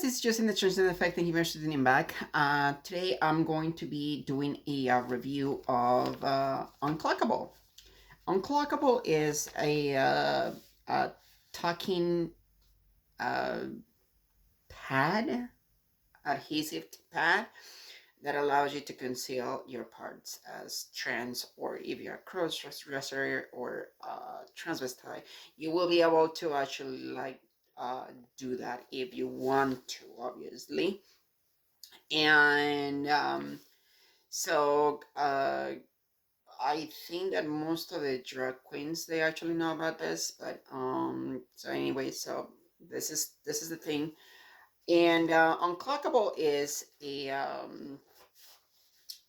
guys, it's Jossie in the Transgender Effect. Thank you very much for tuning back. Today I'm going to be doing a review of Unclockable. Unclockable is a tucking uh, pad, adhesive pad that allows you to conceal your parts as trans, or if you're a cross-dresser or transvestite, you will be able to actually do that if you want to, obviously. And so I think that most of the drag queens, they actually know about this, but so anyway, so this is the thing. And Unclockable is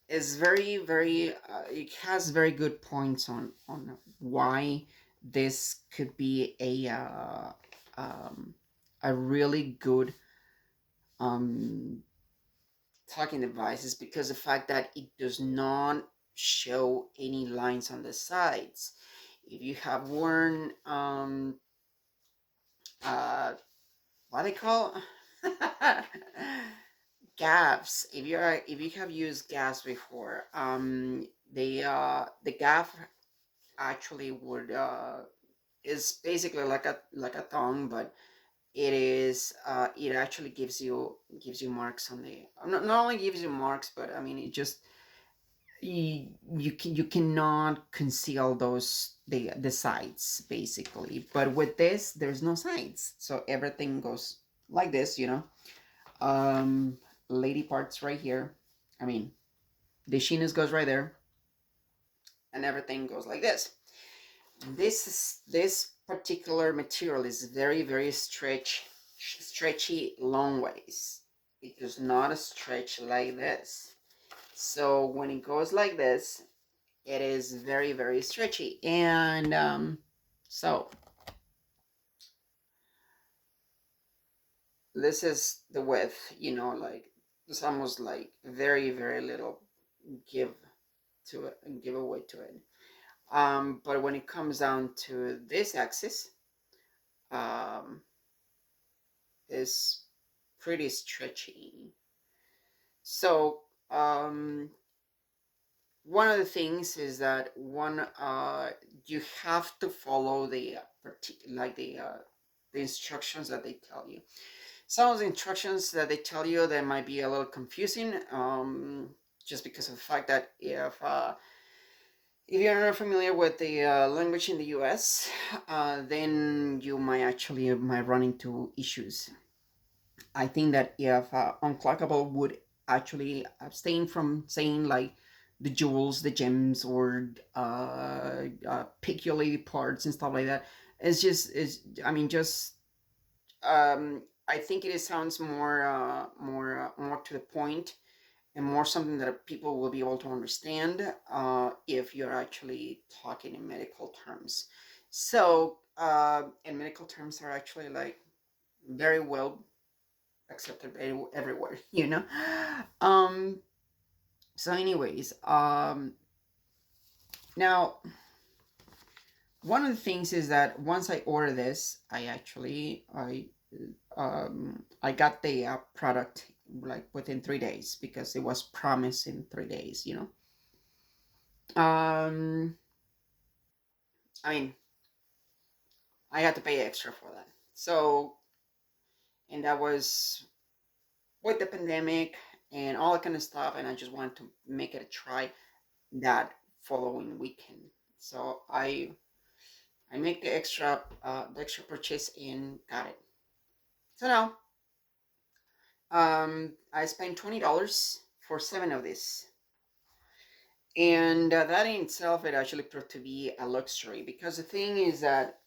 very it has very good points on why this could be um a really good um talking device, is because the fact that it does not show any lines on the sides. If you have worn uh what they call gaffs, if you have used gaffs before, the gaff actually would is basically like a thong, but it actually gives you marks on the, not only gives you marks, but I mean, it just, you cannot conceal those, the sides basically. But with this, there's no sides, so everything goes like this, um lady parts right here. I mean, the sheeness goes right there, and everything goes like this. This particular material is very stretchy long ways. It does not stretch like this. So when it goes like this, it is very stretchy. And so this is the width, like it's almost like very little give to it and giveaway to it. But when it comes down to this axis, um, is pretty stretchy. So one of the things is that you have to follow the the instructions that they tell you. Some of the instructions that they tell you, they might be a little confusing, just because of the fact that if you're not familiar with the language in the US, then you might run into issues. I think that if Unclockable would actually abstain from saying like the jewels, the gems, or peculiar parts and stuff like that, I mean, just I think sounds more to the point, and more something that people will be able to understand if you're actually talking in medical terms. So, and medical terms are actually like very well accepted everywhere, Um, so, anyways, now one of the things is that once I order this, I got the product like within 3 days, because it was promised in 3 days. Um, I mean, I had to pay extra for that. So, and that was with the pandemic and all that kind of stuff, and I just wanted to make it a try that following weekend. So I make the extra purchase and got it. So now I spent $20 for 7 of these. And that in itself, it actually proved to be a luxury, because the thing is that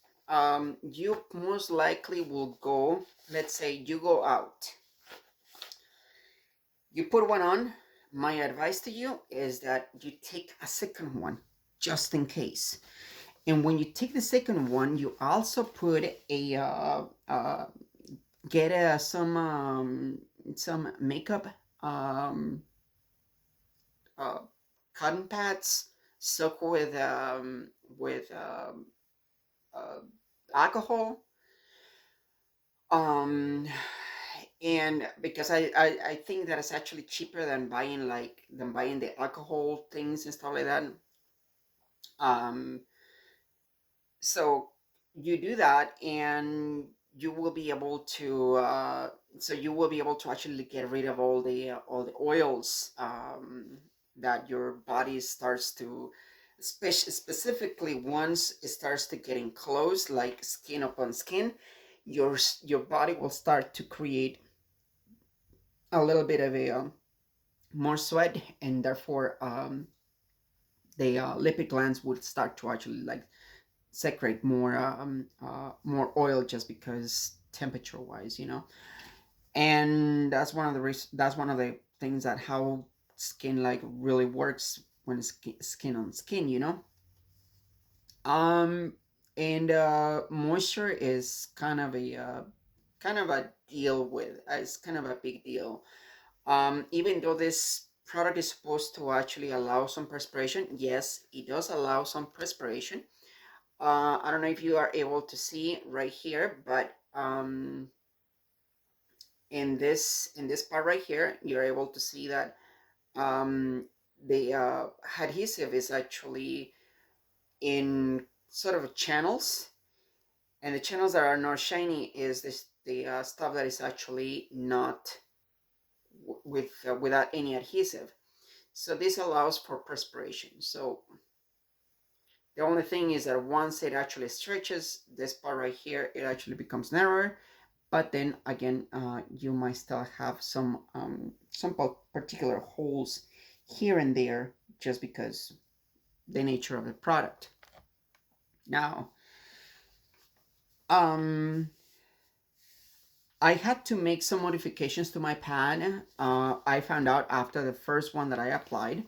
you most likely will go, let's say you go out, you put one on. My advice to you is that you take a second one just in case. And when you take the second one, you also put a get some makeup, um, uh, cotton pads soaked with uh, alcohol, um, And because I think that it's actually cheaper than buying the alcohol things and stuff like that. um so you do that, and you will be able to you will be able to actually get rid of all the oils that your body starts to, specifically once it starts to getting close, like skin upon skin, your body will start to create a little bit of a more sweat, and therefore the lipid glands would start to actually like secrete more oil, just because temperature wise, and that's one of the that's one of the things that how skin like really works when it's skin on skin, um and moisture is kind of a deal with it's kind of a big deal. Even though this product is supposed to actually allow some perspiration, yes, it does allow some perspiration. I don't know if you are able to see right here, but in this part right here, you're able to see that the adhesive is actually in sort of channels, and the channels that are not shiny is this the stuff that is actually not without any adhesive. So this allows for perspiration. So the only thing is that once it actually stretches, this part right here, it actually becomes narrower. But then again, you might still have some particular holes here and there, just because the nature of the product. Now, um, I had to make some modifications to my pad. I found out after the first one that I applied,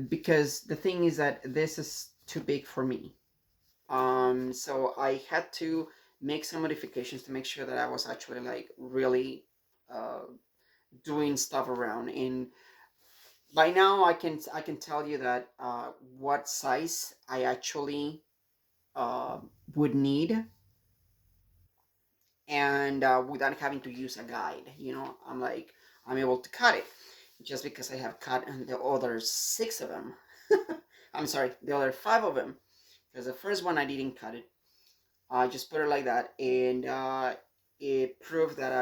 because the thing is that this is too big for me. So I had to make some modifications to make sure that I was actually like really uh, doing stuff around. And by now I can tell you that what size I actually uh, would need, and without having to use a guide. I'm able to cut it just because I have cut the other six of them. I'm sorry, the other five of them, because the first one I didn't cut it. I just put it like that, and it proved that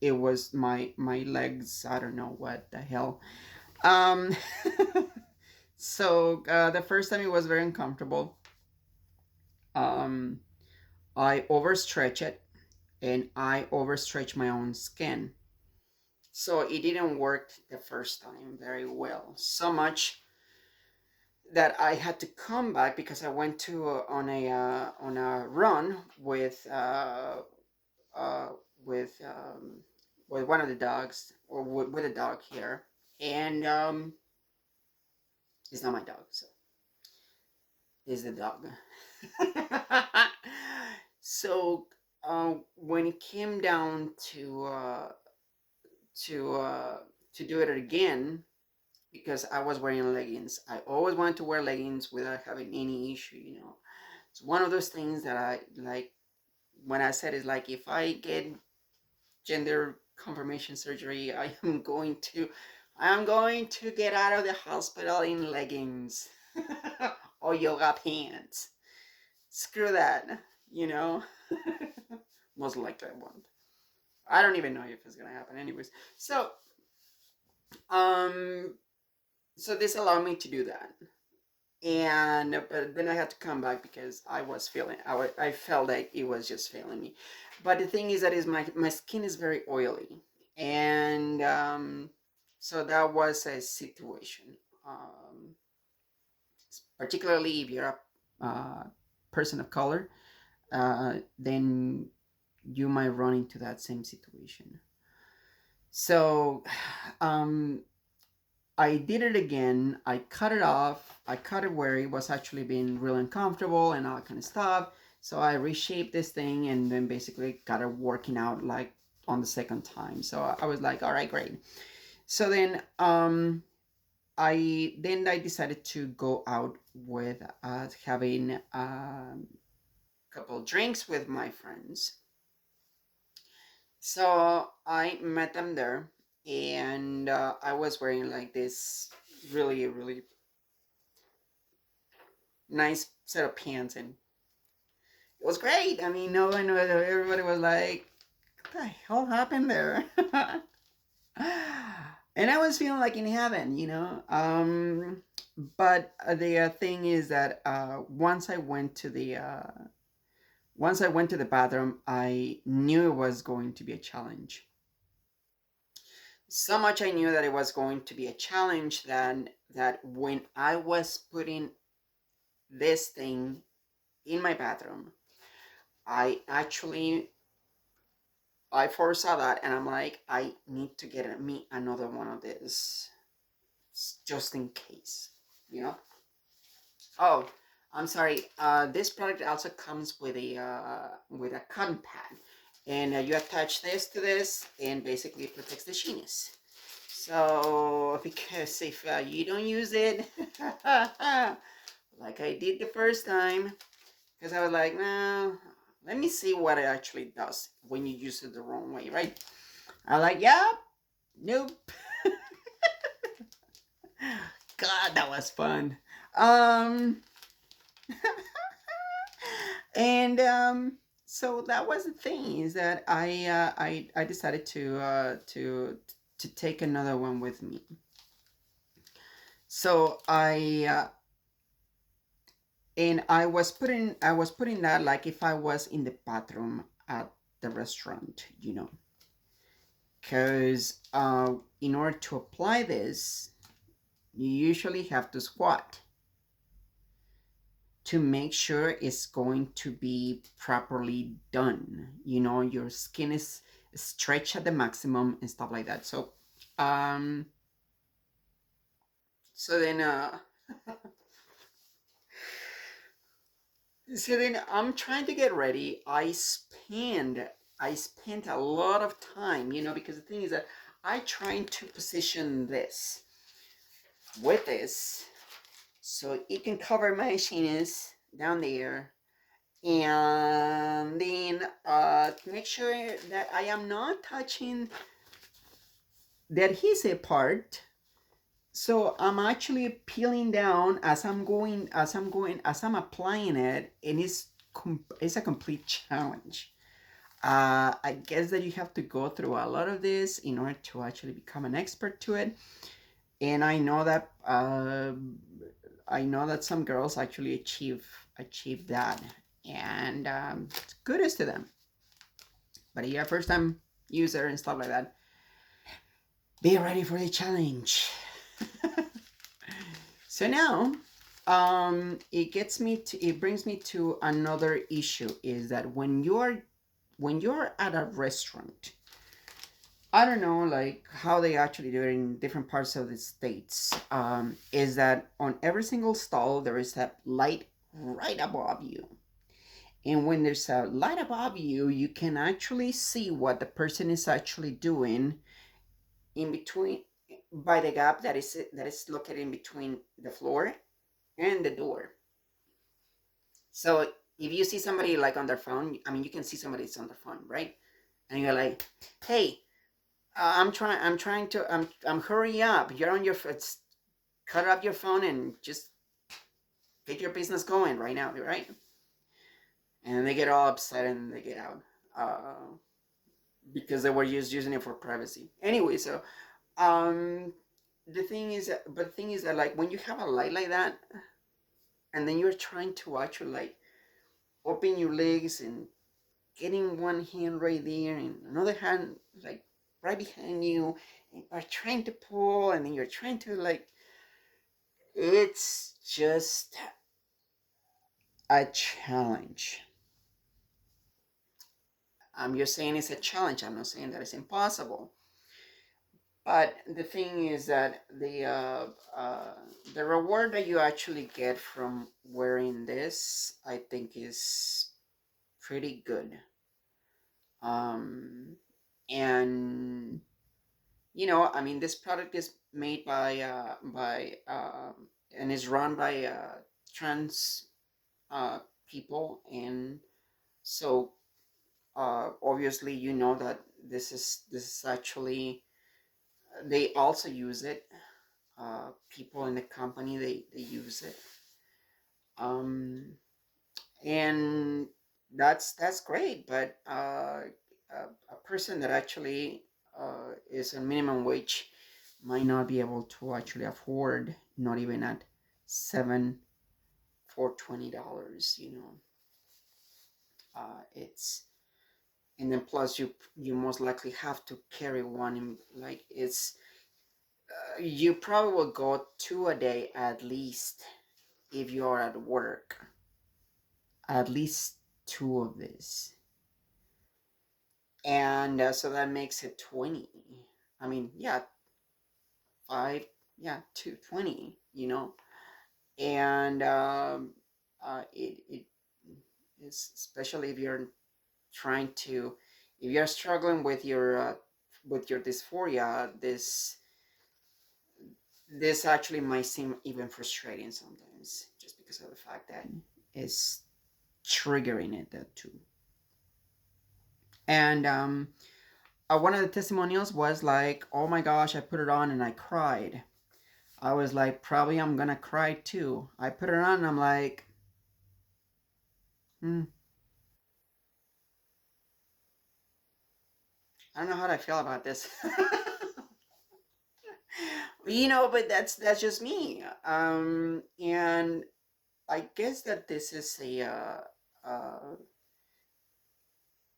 it was my legs. I don't know what the hell. Um, so the first time it was very uncomfortable. Um, I overstretch it, and I overstretch my own skin. So it didn't work the first time very well. So much that I had to come back, because I went to on a run uh, with with one of the dogs, or with a dog here, and it's not my dog, so it's the dog. So when it came down to uh, to do it again, because I was wearing leggings, I always wanted to wear leggings without having any issue. It's one of those things that I like. When I said it's like, if I get gender confirmation surgery, I am going to get out of the hospital in leggings or yoga pants. Screw that, you know. Most likely I won't. I don't even know if it's gonna happen, anyways. Um, so this allowed me to do that, and but then I had to come back because I felt like it was just failing me. But the thing is that is my skin is very oily, and so that was a situation. Particularly if you're a person of color, then you might run into that same situation. So um, I did it again. I cut it off. I cut it where it was actually being really uncomfortable and all that kind of stuff. So I reshaped this thing, and then basically got it working out like on the second time. So I was like, all right, great. So then I decided to go out with having a couple drinks with my friends. So I met them there, and I was wearing like this really, really nice set of pants, and it was great. I mean, no one, everybody was like, "What the hell happened there?" And I was feeling like in heaven, you know. But the thing is that once I went to the bathroom, I knew it was going to be a challenge. So much I knew that it was going to be a challenge that when I was putting this thing in my bathroom, I actually I foresaw that, and I'm like, I need to get me another one of these just in case, you know. Oh, I'm sorry. This product also comes with a cotton pad, and you attach this to this, and basically it protects the sheeness. So because if you don't use it, like I did the first time, because I was like, no, let me see what it actually does when you use it the wrong way, right? I was like, yeah, nope. God, that was fun. Um, and so that was the thing is that I decided to take another one with me. So I was putting that like if I was in the bathroom at the restaurant, you know, because in order to apply this, you usually have to squat to make sure it's going to be properly done. You know, your skin is stretched at the maximum and stuff like that. Um, so then, uh, so then I'm trying to get ready. I spent a lot of time, you know, because the thing is that I trying to position this with this so it can cover my shyness down there, and then to make sure that I am not touching the adhesive part. So I'm actually peeling down as I'm applying it, and it's a complete challenge. I guess that you have to go through a lot of this in order to actually become an expert to it, and I know that some girls actually achieve that, and kudos to them. But if you're a first time user and stuff like that, be ready for the challenge. So now, it brings me to another issue is that when you're at a restaurant, I don't know like how they actually do it in different parts of the states. Is that on every single stall there is that light right above you, and when there's a light above you, you can actually see what the person is actually doing in between by the gap that is located in between the floor and the door. So if you see somebody like on their phone, I mean, you can see somebody's on their phone, right? And you're like, "Hey, I'm hurry up. You're on your, cut up your phone and just get your business going right now, right?" And they get all upset and they get out, uh, because they were just using it for privacy. Anyway, so um, but the thing is that like when you have a light like that, and then you're trying to actually like open your legs and getting one hand right there and another hand like right behind you, and are trying to pull, and then you're trying to like, it's just a challenge. I'm just saying it's a challenge. I'm not saying that it's impossible. But the thing is that uh, the reward that you actually get from wearing this, I think, is pretty good. Um, and you know, I mean, this product is made and is run by trans people, and so Obviously, you know that this is actually, they also use it. People in the company, they use it. Um, and that's great. But a person that actually is a minimum wage might not be able to actually afford, not even at 7 for $20. It's, and then plus you most likely have to carry one in, like, it's you probably will go 2 a day at least if you are at work, at least two of this. And so that makes it 20. I mean, yeah, five, yeah, 220, and it is, especially if you're trying to, if you're struggling with your dysphoria, this actually might seem even frustrating sometimes, just because of the fact that it's triggering it, that too. And one of the testimonials was like, oh my gosh, I put it on and I cried. I was like, probably I'm gonna cry too. I put it on and I'm like, hmm, I don't know how to feel about this. But that's just me. And I guess that this is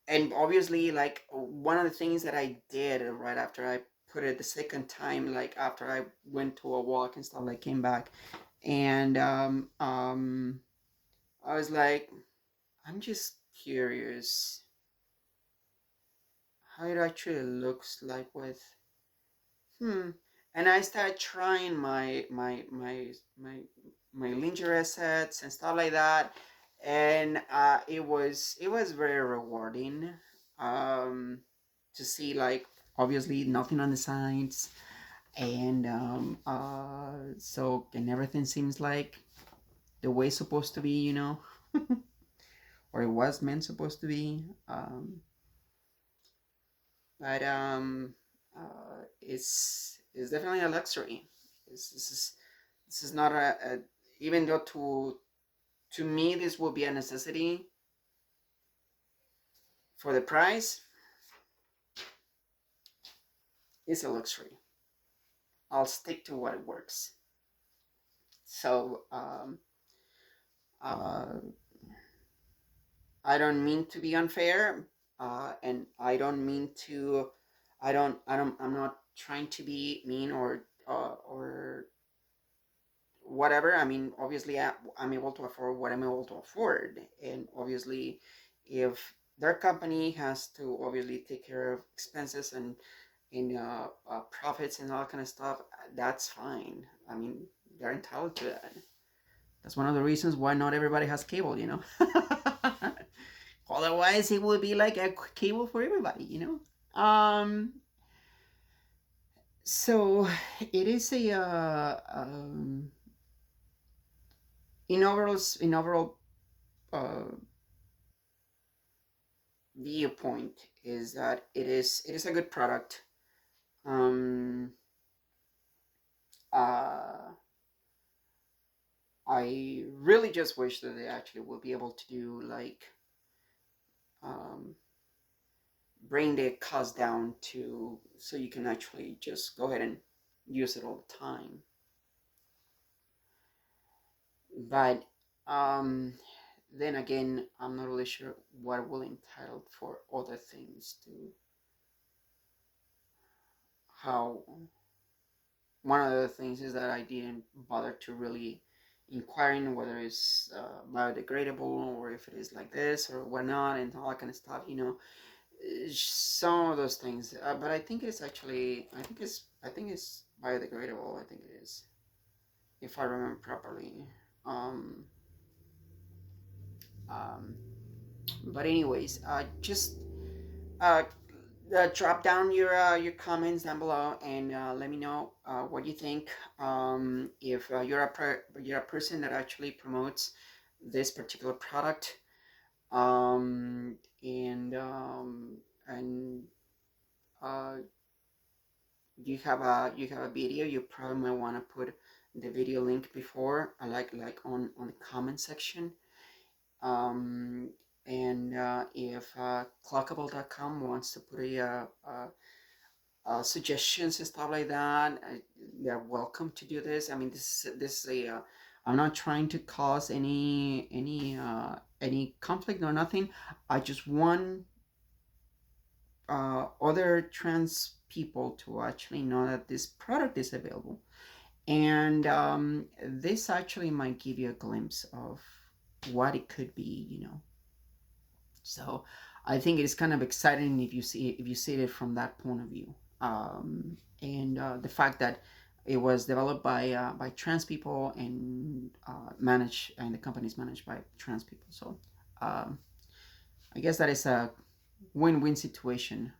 and obviously, like, one of the things that I did right after I put it the second time, like after I went to a walk and stuff, like came back, and I was like, I'm just curious how it actually looks like with, and I started trying my lingerie sets and stuff like that, and it was very rewarding, um, to see, like, obviously nothing on the sides, and so, and everything seems like the way it's supposed to be, or it was meant supposed to be. But it's definitely a luxury. This is not a, even though to me this will be a necessity for the price. It's a luxury. I'll stick to what works. So uh, I don't mean to be unfair, and I don't mean to. I'm not trying to be mean or whatever. I mean, obviously, I'm able to afford what I'm able to afford, and obviously, if their company has to obviously take care of expenses and in profits and all that kind of stuff, that's fine. I mean, they're entitled to that. That's one of the reasons why not everybody has cable. Otherwise, it would be like a cable for everybody. So it is a in overall uh, viewpoint is that it is a good product. Um, uh, I really just wish that they actually would be able to do, like, um, bring the cost down to, so you can actually just go ahead and use it all the time. But then again, I'm not really sure what will entitle for other things to, how, one of the things is that I didn't bother to really inquiring whether it's biodegradable, or if it is like this or whatnot, and all that kind of stuff. Some of those things, but I think it's actually, I think it's biodegradable. I think it is, if I remember properly. Um, um, but anyways, just uh, drop down your comments down below, and let me know what you think. If you're a person that actually promotes this particular product, and and uh, you have a video. You probably might want to put the video link before, like on the comment section. Um, and if clockable.com wants to put suggestions and stuff like that, they're welcome to do this. I mean, this is a I'm not trying to cause any conflict or nothing. I just want other trans people to actually know that this product is available, and this actually might give you a glimpse of what it could be, So I think it is kind of exciting if you see it from that point of view, and the fact that it was developed by trans people and managed, and the company is managed by trans people. So um, I guess that is a win-win situation.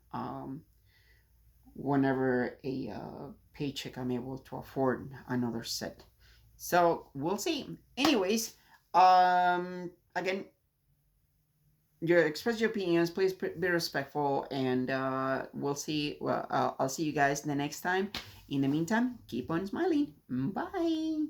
Whenever a paycheck, I'm able to afford another set. So we'll see. Anyways, again, you express your opinions. Please be respectful, and we'll see. Well, I'll see you guys the next time. In the meantime, keep on smiling. Bye.